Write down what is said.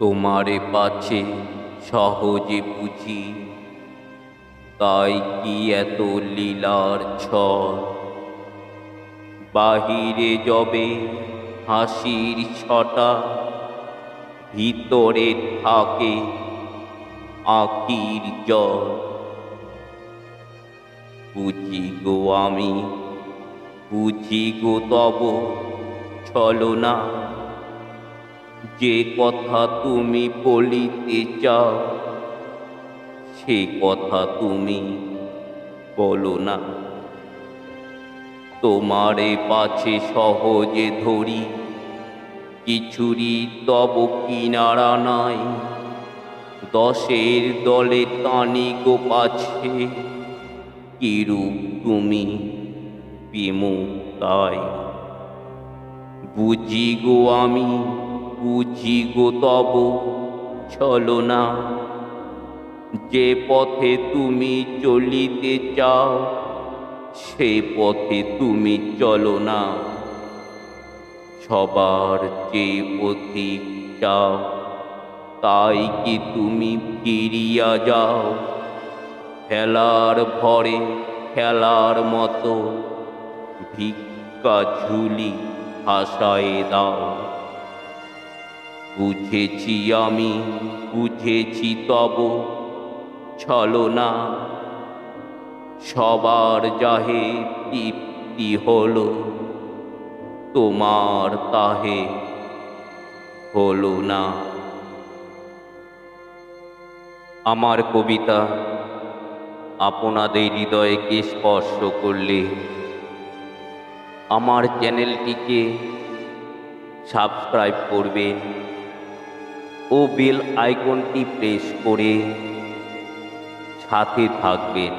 তোমারে পাছে সহজে বুঝি, তাই কি এত লীলার ঝড়। বাহিরে যবে হাসির ছটা, ভিতরে থাকে আঁখির জ্বর। বুঝি গো আমি, বুঝি গো তব ছলনা, যে কথা তুমি বলিতে চাও সে কথা তুমি বলো না। তোমারে পাছে সহজে ধরি, কিছুরই তব কিনারা নাই। দশের দলে টানি গো পাছে, কিরূপ তুমি বিমুখ তাই। বুঝি গো আমি, বুঝি গো তব ছলনা, যে পথে তুমি চলিতে চাও সে পথে তুমি চলো না। সবার যে অধিক চাও, তাই কি তুমি ফিরিয়া যাও। খেলার ভরে খেলার মতো ভিক্ষা ঝুলি ভাসায় দাও। বুঝেছি আমি, বুঝেছি তব ছলনা, সবার যাহে তৃপ্তি হলো, তোমার তাহে হলো না। আমার কবিতা আপনাদের হৃদয়কে স্পর্শ করলে আমার চ্যানেলটিকে সাবস্ক্রাইব করবেন ও বেল আইকনটি প্রেস করে সাথে থাকবেন।